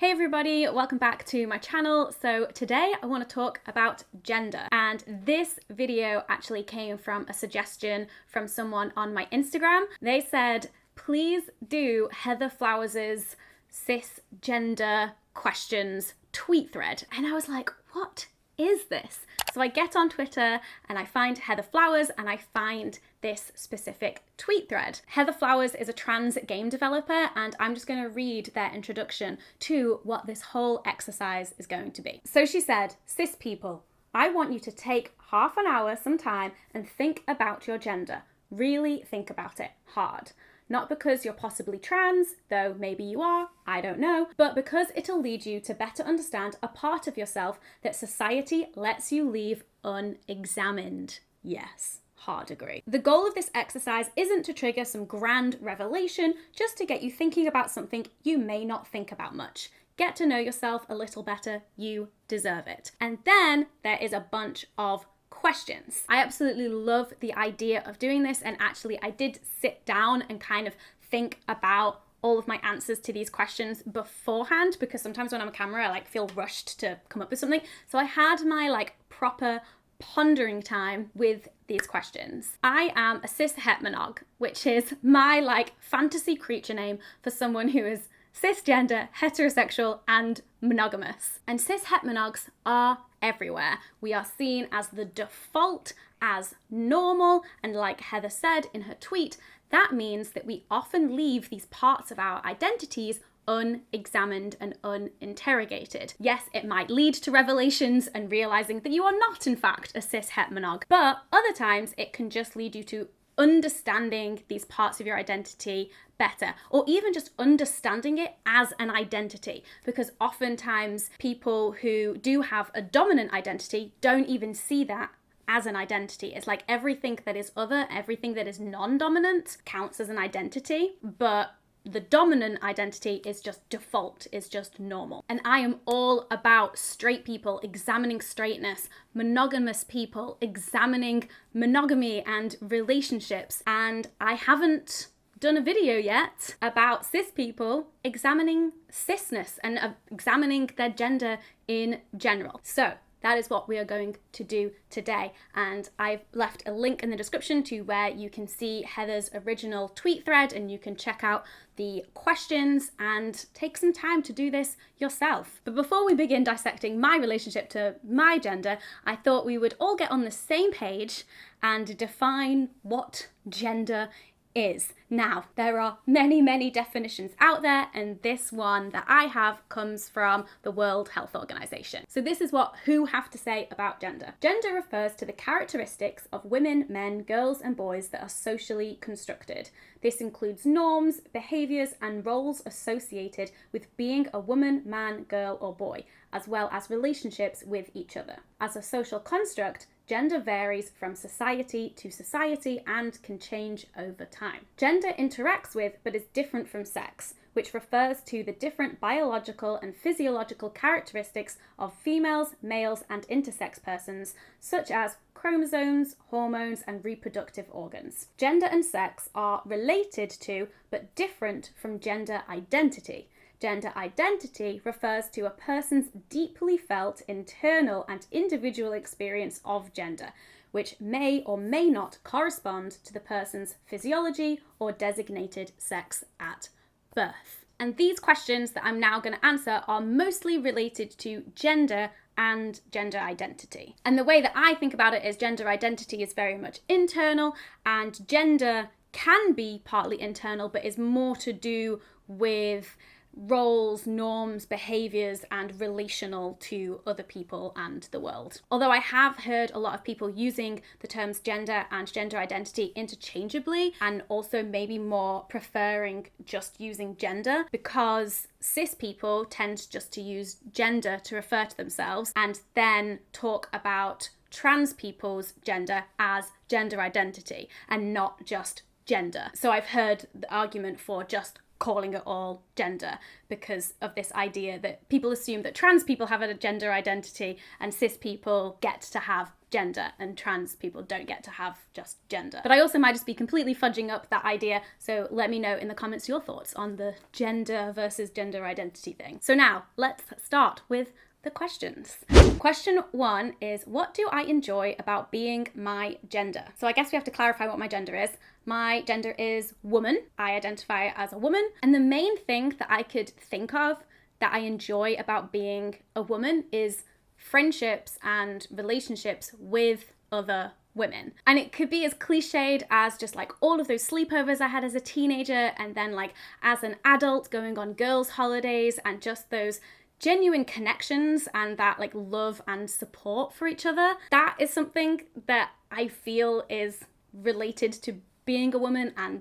Hey everybody, welcome back to my channel. So today I want to talk about gender, and this video actually came from a suggestion from someone on my Instagram. They said, please do Heather Flowers's cisgender questions tweet thread. And I was like, what is this? So I get on Twitter and I find Heather Flowers and I find this specific tweet thread. Heather Flowers is a trans game developer, and I'm just going to read their introduction to what this whole exercise is going to be. So she said, "Cis people, I want you to take half an hour sometime and think about your gender. Really think about it hard. Not because you're possibly trans, though maybe you are, I don't know, but because it'll lead you to better understand a part of yourself that society lets you leave unexamined." Yes, hard agree. The goal of this exercise isn't to trigger some grand revelation, just to get you thinking about something you may not think about much. Get to know yourself a little better, you deserve it. And then there is a bunch of questions. I absolutely love the idea of doing this, and actually I did sit down and kind of think about all of my answers to these questions beforehand, because sometimes when I'm on camera I feel rushed to come up with something. So I had my proper pondering time with these questions. I am a cis hetmonog, which is my fantasy creature name for someone who is cisgender, heterosexual, and monogamous. And cis hetmonogs are everywhere. We are seen as the default, as normal, and like Heather said in her tweet, that means that we often leave these parts of our identities unexamined and uninterrogated. Yes, it might lead to revelations and realizing that you are not in fact a cis hetmonog, but other times it can just lead you to understanding these parts of your identity better, or even just understanding it as an identity, because oftentimes people who do have a dominant identity don't even see that as an identity. It's like everything that is other, everything that is non-dominant counts as an identity, but the dominant identity is just default, is just normal. And I am all about straight people examining straightness, monogamous people examining monogamy and relationships. And I haven't done a video yet about cis people examining cisness and examining their gender in general. So that is what we are going to do today. And I've left a link in the description to where you can see Heather's original tweet thread, and you can check out the questions and take some time to do this yourself. But before we begin dissecting my relationship to my gender, I thought we would all get on the same page and define what gender is. Now, there are many definitions out there, and this one that I have comes from the World Health Organization. So this is what WHO have to say about gender. Gender refers to the characteristics of women, men, girls, and boys that are socially constructed. This includes norms, behaviors, and roles associated with being a woman, man, girl, or boy, as well as relationships with each other. As a social construct, gender varies from society to society and can change over time. Gender interacts with, but is different from sex, which refers to the different biological and physiological characteristics of females, males, and intersex persons, such as chromosomes, hormones, and reproductive organs. Gender and sex are related to, but different from gender identity. Gender identity refers to a person's deeply felt internal and individual experience of gender, which may or may not correspond to the person's physiology or designated sex at birth. And these questions that I'm now going to answer are mostly related to gender and gender identity. And the way that I think about it is gender identity is very much internal, and gender can be partly internal, but is more to do with roles, norms, behaviors, and relational to other people and the world. Although I have heard a lot of people using the terms gender and gender identity interchangeably, and also maybe more preferring just using gender, because cis people tend just to use gender to refer to themselves and then talk about trans people's gender as gender identity and not just gender. So I've heard the argument for just calling it all gender because of this idea that people assume that trans people have a gender identity and cis people get to have gender and trans people don't get to have just gender. But I also might just be completely fudging up that idea, so let me know in the comments your thoughts on the gender versus gender identity thing. So now let's start with the questions. Question 1 is, what do I enjoy about being my gender? So I guess we have to clarify what my gender is. My gender is woman. I identify as a woman. And the main thing that I could think of that I enjoy about being a woman is friendships and relationships with other women. And it could be as cliched as just like all of those sleepovers I had as a teenager, and then like as an adult going on girls' holidays, and just those genuine connections and that like love and support for each other. That is something that I feel is related to being a woman and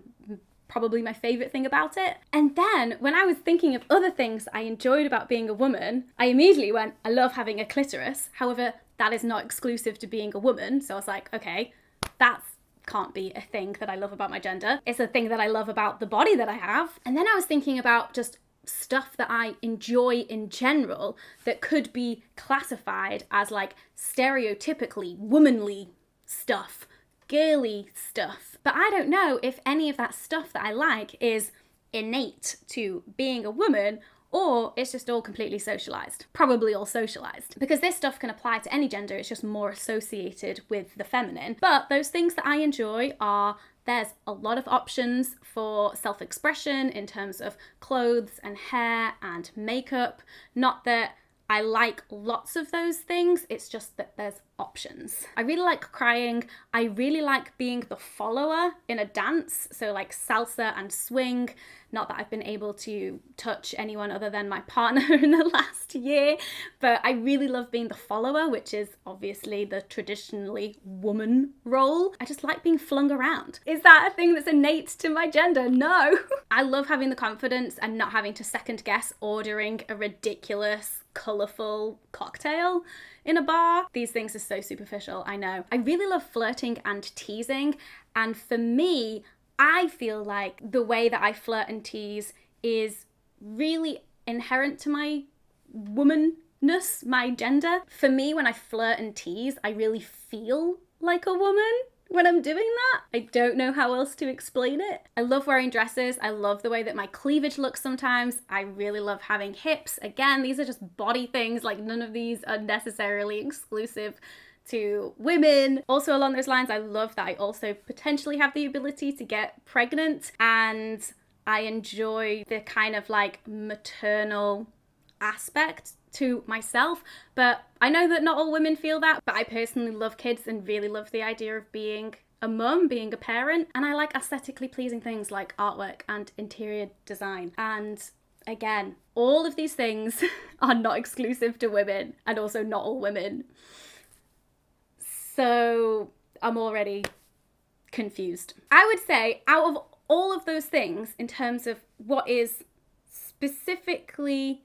probably my favorite thing about it. And then when I was thinking of other things I enjoyed about being a woman, I immediately went, I love having a clitoris. However, that is not exclusive to being a woman. So I was like, okay, that can't be a thing that I love about my gender. It's a thing that I love about the body that I have. And then I was thinking about just stuff that I enjoy in general that could be classified as like stereotypically womanly stuff, girly stuff. But I don't know if any of that stuff that I like is innate to being a woman or it's just all completely socialized. Probably all socialized. Because this stuff can apply to any gender, it's just more associated with the feminine. But those things that I enjoy are, there's a lot of options for self-expression in terms of clothes and hair and makeup. Not that I like lots of those things, it's just that there's options. I really like crying. I really like being the follower in a dance, so like salsa and swing. Not that I've been able to touch anyone other than my partner in the last year, but I really love being the follower, which is obviously the traditionally woman role. I just like being flung around. Is that a thing that's innate to my gender? No. I love having the confidence and not having to second guess ordering a ridiculous, colourful cocktail in a bar. These things are so superficial, I know. I really love flirting and teasing, and for me, I feel like the way that I flirt and tease is really inherent to my womanness, my gender. For me, when I flirt and tease, I really feel like a woman when I'm doing that. I don't know how else to explain it. I love wearing dresses. I love the way that my cleavage looks sometimes. I really love having hips. Again, these are just body things. Like, none of these are necessarily exclusive to women. Also along those lines, I love that I also potentially have the ability to get pregnant, and I enjoy the kind of like maternal aspect to myself. But I know that not all women feel that, but I personally love kids and really love the idea of being a mum, being a parent, and I like aesthetically pleasing things like artwork and interior design. And again, all of these things are not exclusive to women, and also not all women. So I'm already confused. I would say out of all of those things, in terms of what is specifically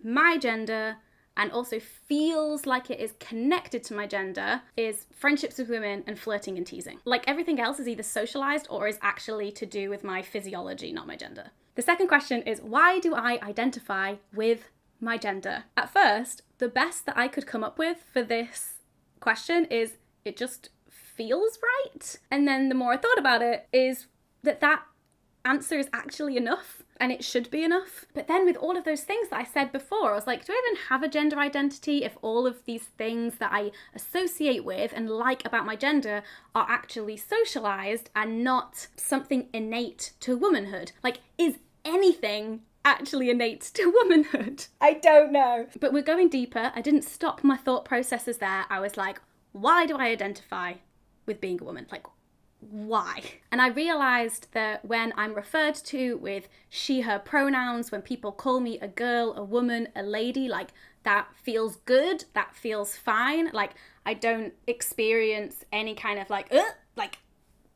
my gender and also feels like it is connected to my gender, is friendships with women and flirting and teasing. Like, everything else is either socialized or is actually to do with my physiology, not my gender. The second question is, why do I identify with my gender? At first, the best that I could come up with for this question is, it just feels right. And then the more I thought about it, is that answer is actually enough, and it should be enough. But then with all of those things that I said before, I was like, do I even have a gender identity if all of these things that I associate with and like about my gender are actually socialized and not something innate to womanhood? Like, is anything actually innate to womanhood? I don't know. But we're going deeper. I didn't stop my thought processes there. I was like, why do I identify with being a woman? Like, why? And I realized that when I'm referred to with she, her pronouns, when people call me a girl, a woman, a lady, like, that feels good, that feels fine. Like, I don't experience any kind of like,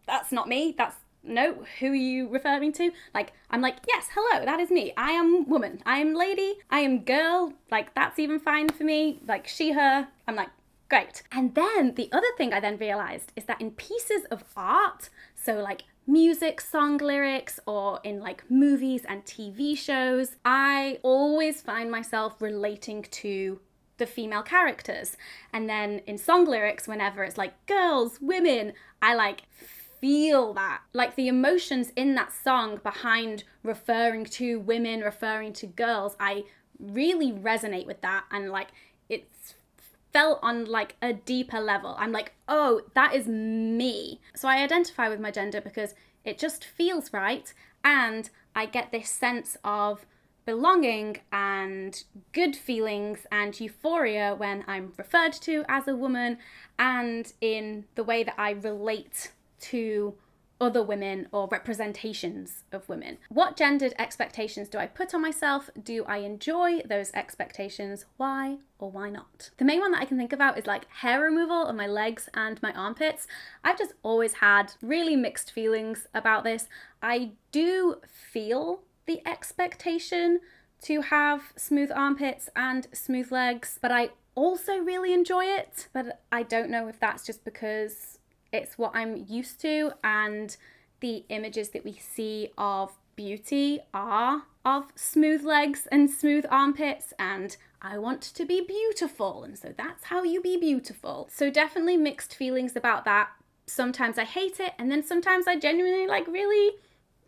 that's not me, that's, no, who are you referring to? Like, I'm like, yes, hello, that is me. I am woman, I am lady, I am girl, like, that's even fine for me. Like, she, her, I'm like, great. And then the other thing I then realized is that in pieces of art, so like music, song lyrics, or in like movies and TV shows, I always find myself relating to the female characters. And then in song lyrics, whenever it's like girls, women, I like feel that. Like the emotions in that song behind referring to women, referring to girls, I really resonate with that. And like it's felt on like a deeper level. I'm like, oh, that is me. So I identify with my gender because it just feels right. And I get this sense of belonging and good feelings and euphoria when I'm referred to as a woman and in the way that I relate to other women or representations of women. What gendered expectations do I put on myself? Do I enjoy those expectations? Why or why not? The main one that I can think about is like hair removal on my legs and my armpits. I've just always had really mixed feelings about this. I do feel the expectation to have smooth armpits and smooth legs, but I also really enjoy it. But I don't know if that's just because it's what I'm used to and the images that we see of beauty are of smooth legs and smooth armpits, and I want to be beautiful, and so that's how you be beautiful. So definitely mixed feelings about that. Sometimes I hate it, and then sometimes I genuinely like really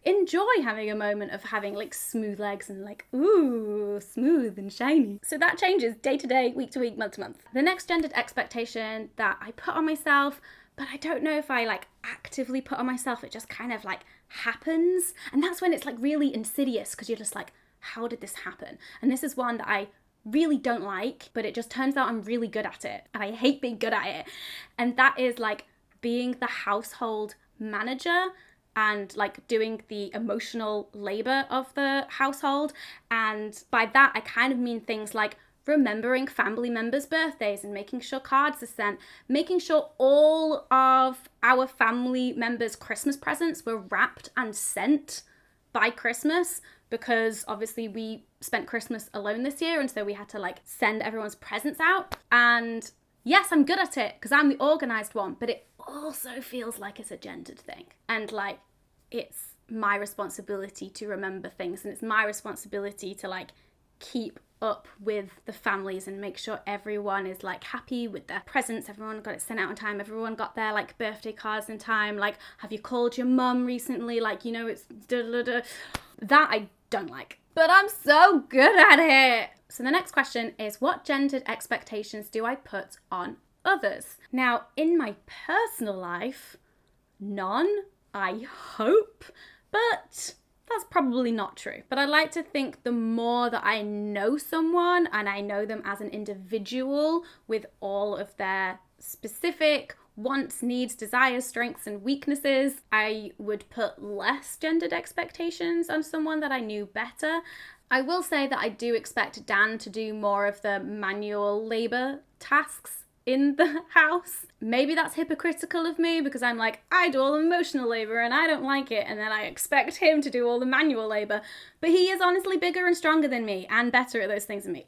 enjoy having a moment of having like smooth legs and like, ooh, smooth and shiny. So that changes day to day, week to week, month to month. The next gendered expectation that I put on myself, but I don't know if I like actively put on myself, it just kind of like happens. And that's when it's like really insidious because you're just like, how did this happen? And this is one that I really don't like, but it just turns out I'm really good at it. And I hate being good at it. And that is like being the household manager and like doing the emotional labor of the household. And by that, I kind of mean things like remembering family members' birthdays and making sure cards are sent, making sure all of our family members' Christmas presents were wrapped and sent by Christmas, because obviously we spent Christmas alone this year, and so we had to like send everyone's presents out. And yes, I'm good at it because I'm the organized one, but it also feels like it's a gendered thing. And like, it's my responsibility to remember things, and it's my responsibility to like keep up with the families and make sure everyone is like happy with their presents, everyone got it sent out in time, everyone got their like birthday cards in time, like have you called your mum recently, like, you know, it's that I don't like, but I'm so good at it. So the next question is, what gendered expectations do I put on others? Now, in my personal life, none, I hope, but that's probably not true. But I like to think the more that I know someone and I know them as an individual with all of their specific wants, needs, desires, strengths, and weaknesses, I would put less gendered expectations on someone that I knew better. I will say that I do expect Dan to do more of the manual labor tasks in the house. Maybe that's hypocritical of me because I'm like, I do all the emotional labor and I don't like it, and then I expect him to do all the manual labor. But he is honestly bigger and stronger than me and better at those things than me.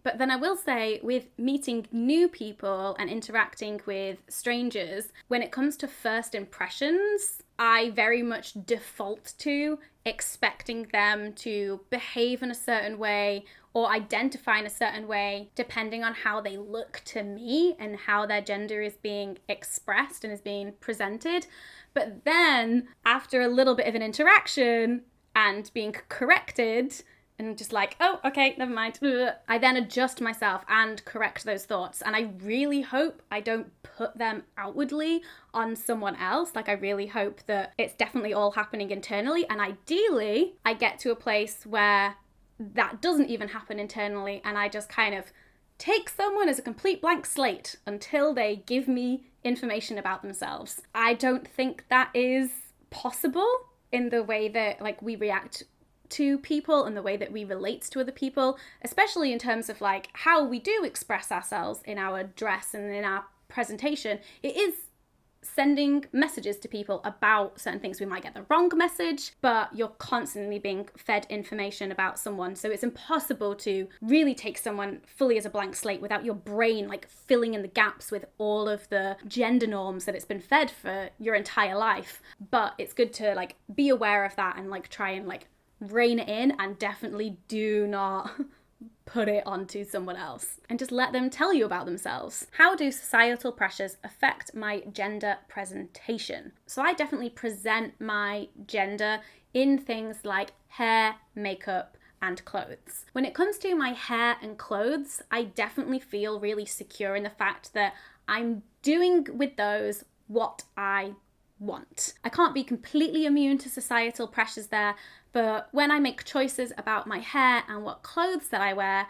But then I will say, with meeting new people and interacting with strangers, when it comes to first impressions, I very much default to expecting them to behave in a certain way or identify in a certain way depending on how they look to me and how their gender is being expressed and is being presented. But then after a little bit of an interaction and being corrected and just like, oh, okay, never mind, I then adjust myself and correct those thoughts. And I really hope I don't put them outwardly on someone else. Like, I really hope that it's definitely all happening internally. And ideally, I get to a place where that doesn't even happen internally, and I just kind of take someone as a complete blank slate until they give me information about themselves. I don't think that is possible in the way that like we react to people and the way that we relate to other people, especially in terms of like how we do express ourselves in our dress and in our presentation. It is sending messages to people about certain things. We might get the wrong message, but you're constantly being fed information about someone. So it's impossible to really take someone fully as a blank slate without your brain like filling in the gaps with all of the gender norms that it's been fed for your entire life. But it's good to like be aware of that and like try and like rein it in, and definitely do not put it onto someone else, and just let them tell you about themselves. How do societal pressures affect my gender presentation? So I definitely present my gender in things like hair, makeup, and clothes. When it comes to my hair and clothes, I definitely feel really secure in the fact that I'm doing with those what I want. I can't be completely immune to societal pressures there, but when I make choices about my hair and what clothes that I wear,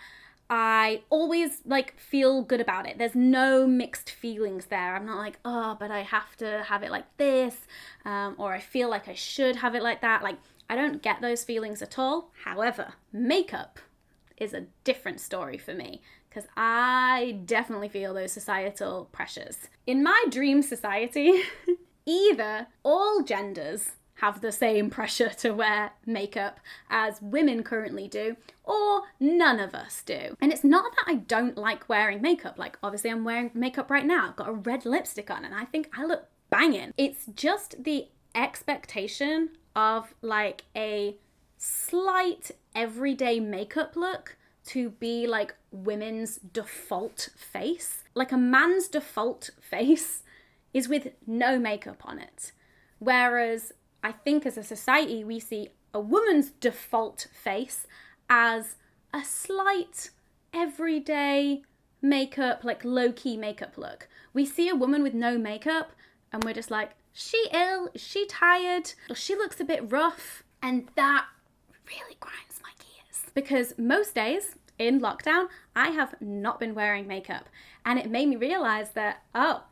I always like feel good about it. There's no mixed feelings there. I'm not like, oh, but I have to have it like this, or I feel like I should have it like that. Like, I don't get those feelings at all. However, makeup is a different story for me, because I definitely feel those societal pressures. In my dream society, either all genders have the same pressure to wear makeup as women currently do, or none of us do. And it's not that I don't like wearing makeup. Like, obviously I'm wearing makeup right now. I've got a red lipstick on and I think I look banging. It's just the expectation of like a slight everyday makeup look to be like women's default face. Like, a man's default face is with no makeup on it. Whereas I think as a society, we see a woman's default face as a slight everyday makeup, like low-key makeup look. We see a woman with no makeup and we're just like, she ill, she tired, or she looks a bit rough. And that really grinds my gears. Because most days in lockdown, I have not been wearing makeup. And it made me realize that, oh,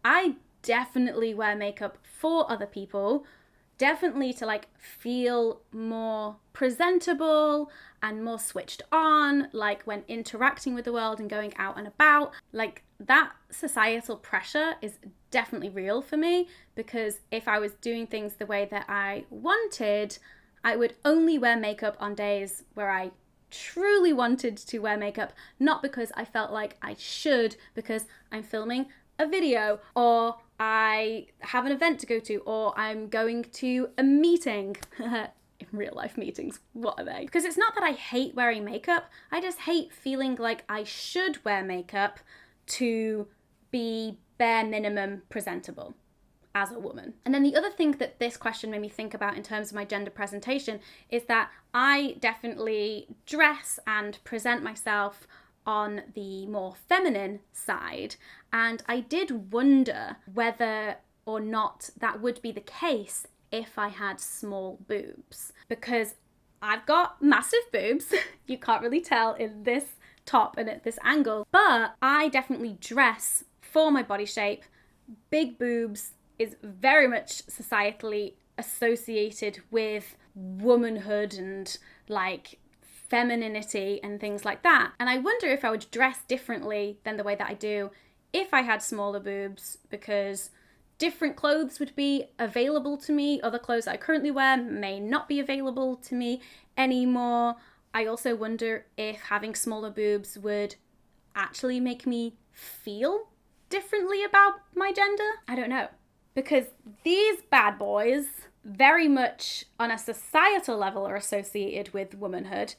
I definitely wear makeup for other people, definitely to like feel more presentable and more switched on, like when interacting with the world and going out and about. Like, that societal pressure is definitely real for me, because if I was doing things the way that I wanted, I would only wear makeup on days where I truly wanted to wear makeup, not because I felt like I should, because I'm filming a video, or I have an event to go to, or I'm going to a meeting. In real life meetings, what are they? Because it's not that I hate wearing makeup, I just hate feeling like I should wear makeup to be bare minimum presentable as a woman. And then the other thing that this question made me think about in terms of my gender presentation is that I definitely dress and present myself on the more feminine side, and I did wonder whether or not that would be the case if I had small boobs, because I've got massive boobs. You can't really tell in this top and at this angle, but I definitely dress for my body shape. Big boobs is very much societally associated with womanhood and like femininity and things like that. And I wonder if I would dress differently than the way that I do if I had smaller boobs, because different clothes would be available to me. Other clothes that I currently wear may not be available to me anymore. I also wonder if having smaller boobs would actually make me feel differently about my gender. I don't know. Because these bad boys, very much on a societal level, are associated with womanhood,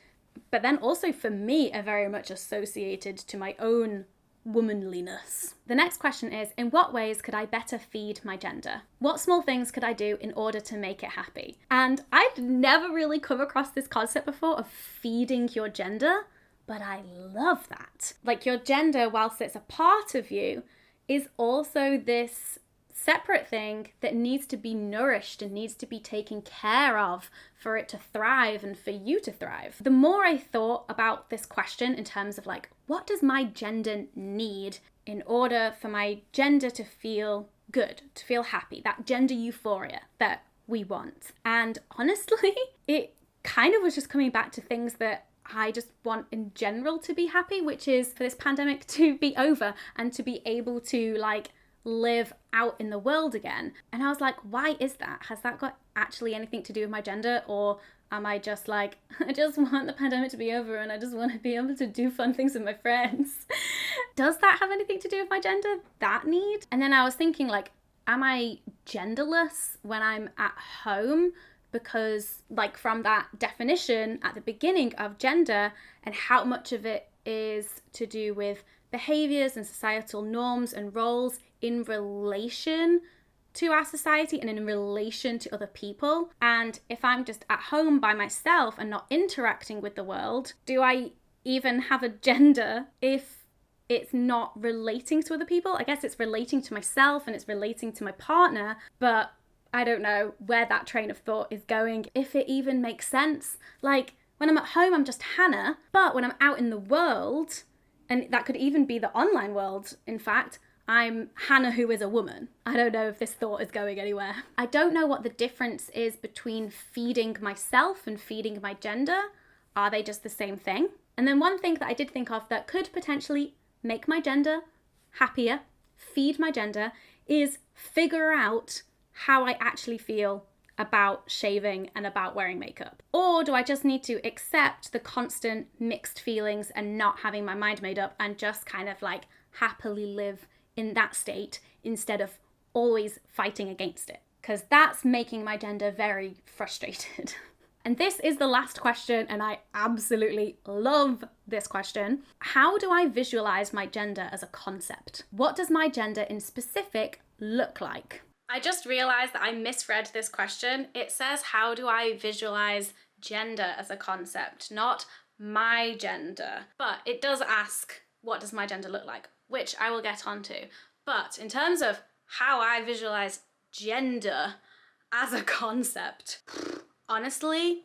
but then also for me are very much associated to my own womanliness. The next question is, in what ways could I better feed my gender? What small things could I do in order to make it happy? And I've never really come across this concept before of feeding your gender, but I love that. Like, your gender, whilst it's a part of you, is also this separate thing that needs to be nourished and needs to be taken care of for it to thrive and for you to thrive. The more I thought about this question in terms of like, what does my gender need in order for my gender to feel good, to feel happy, that gender euphoria that we want? And honestly, it kind of was just coming back to things that I just want in general to be happy, which is for this pandemic to be over and to be able to like live out in the world again. And I was like, why is that? Has that got actually anything to do with my gender? Or am I just like, I just want the pandemic to be over and I just want to be able to do fun things with my friends? Does that have anything to do with my gender, that need? And then I was thinking, like, am I genderless when I'm at home? Because, like, from that definition at the beginning of gender, and how much of it is to do with behaviors and societal norms and roles in relation to our society and in relation to other people. And if I'm just at home by myself and not interacting with the world, do I even have a gender if it's not relating to other people? I guess it's relating to myself and it's relating to my partner, but I don't know where that train of thought is going, if it even makes sense. Like, when I'm at home, I'm just Hannah, but when I'm out in the world, and that could even be the online world, in fact, I'm Hannah who is a woman. I don't know if this thought is going anywhere. I don't know what the difference is between feeding myself and feeding my gender. Are they just the same thing? And then one thing that I did think of that could potentially make my gender happier, feed my gender, is figure out how I actually feel about shaving and about wearing makeup. Or do I just need to accept the constant mixed feelings and not having my mind made up and just kind of like happily live in that state instead of always fighting against it? Because that's making my gender very frustrated. And this is the last question, and I absolutely love this question. How do I visualize my gender as a concept? What does my gender in specific look like? I just realized that I misread this question. It says, how do I visualize gender as a concept, not my gender. But it does ask, what does my gender look like? Which I will get onto. But in terms of how I visualize gender as a concept, honestly,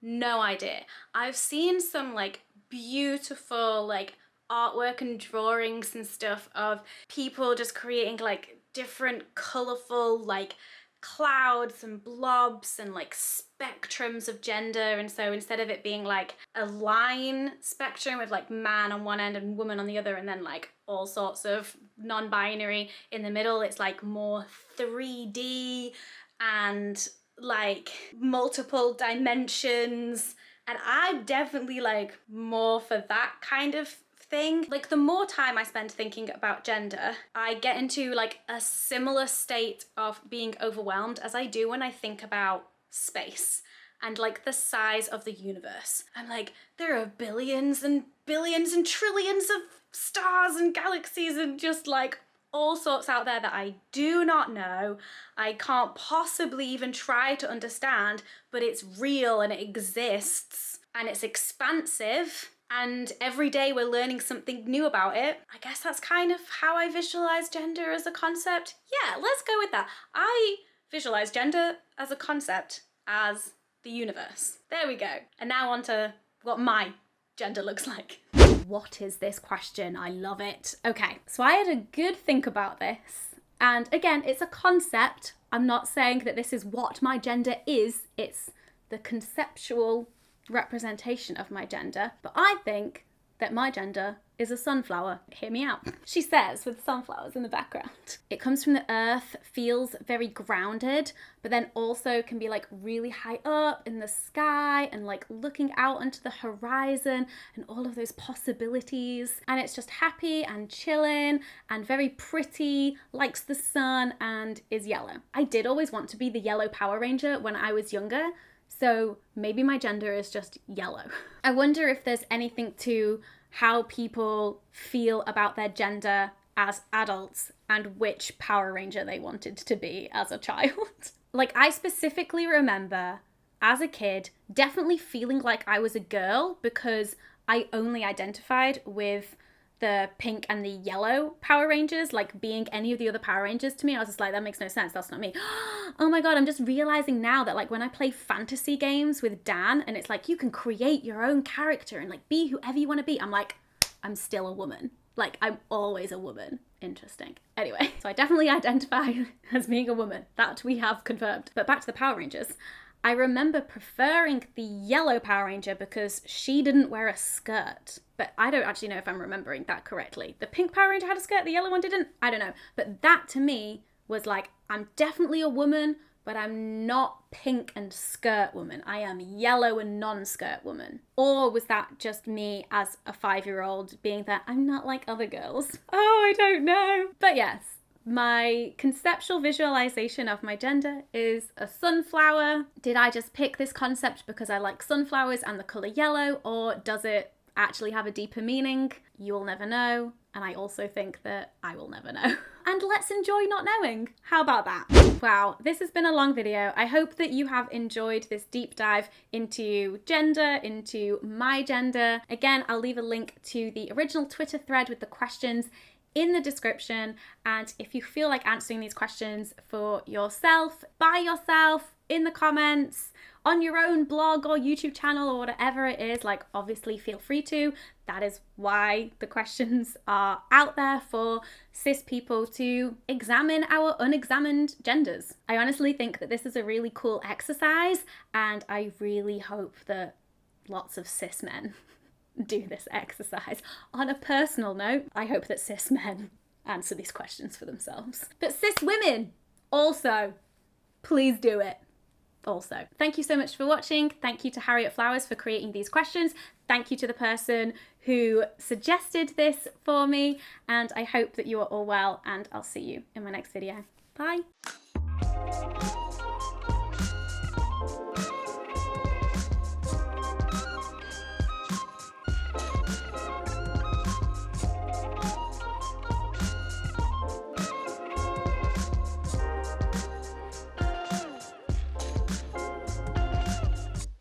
no idea. I've seen some like beautiful like artwork and drawings and stuff of people just creating like different colorful like clouds and blobs and like spectrums of gender. And so instead of it being like a line spectrum with like man on one end and woman on the other and then like all sorts of non-binary in the middle, it's like more 3D and like multiple dimensions. And I'm definitely like more for that kind of thing. Like the more time I spend thinking about gender, I get into like a similar state of being overwhelmed as I do when I think about space and like the size of the universe. I'm like, there are billions and billions and trillions of stars and galaxies and just like all sorts out there that I do not know. I can't possibly even try to understand, but it's real and it exists and it's expansive. And every day we're learning something new about it. I guess that's kind of how I visualize gender as a concept. Yeah, let's go with that. I visualize gender as a concept as the universe. There we go. And now on to what my gender looks like. What is this question? I love it. Okay, so I had a good think about this. And again, it's a concept. I'm not saying that this is what my gender is. It's the conceptual representation of my gender, but I think that my gender is a sunflower. Hear me out. She says, with sunflowers in the background. It comes from the earth, feels very grounded, but then also can be like really high up in the sky and like looking out onto the horizon and all of those possibilities. And it's just happy and chilling and very pretty, likes the sun and is yellow. I did always want to be the yellow Power Ranger when I was younger. So maybe my gender is just yellow. I wonder if there's anything to how people feel about their gender as adults and which Power Ranger they wanted to be as a child. Like, I specifically remember as a kid definitely feeling like I was a girl because I only identified with the pink and the yellow Power Rangers, like being any of the other Power Rangers to me. I was just like, that makes no sense. That's not me. Oh my God, I'm just realizing now that like when I play fantasy games with Dan and it's like, you can create your own character and like be whoever you want to be. I'm like, I'm still a woman. Like I'm always a woman. Interesting. Anyway, so I definitely identify as being a woman. That we have confirmed. But back to the Power Rangers. I remember preferring the yellow Power Ranger because she didn't wear a skirt. But I don't actually know if I'm remembering that correctly. The pink Power Ranger had a skirt, the yellow one didn't? I don't know. But that to me was like, I'm definitely a woman, but I'm not pink and skirt woman. I am yellow and non-skirt woman. Or was that just me as a 5-year-old being that I'm not like other girls? Oh, I don't know. But yes, my conceptual visualization of my gender is a sunflower. Did I just pick this concept because I like sunflowers and the color yellow, or does it actually have a deeper meaning? You'll never know. And I also think that I will never know. And let's enjoy not knowing. How about that? Wow, this has been a long video. I hope that you have enjoyed this deep dive into gender, into my gender. Again, I'll leave a link to the original Twitter thread with the questions in the description. And if you feel like answering these questions for yourself, by yourself, in the comments, on your own blog or YouTube channel or whatever it is, like obviously feel free to. That is why the questions are out there, for cis people to examine our unexamined genders. I honestly think that this is a really cool exercise, and I really hope that lots of cis men do this exercise. On a personal note, I hope that cis men answer these questions for themselves. But cis women also, please do it. Also, thank you so much for watching. Thank you to Harriet Flowers for creating these questions. Thank you to the person who suggested this for me. And I hope that you are all well, and I'll see you in my next video. Bye.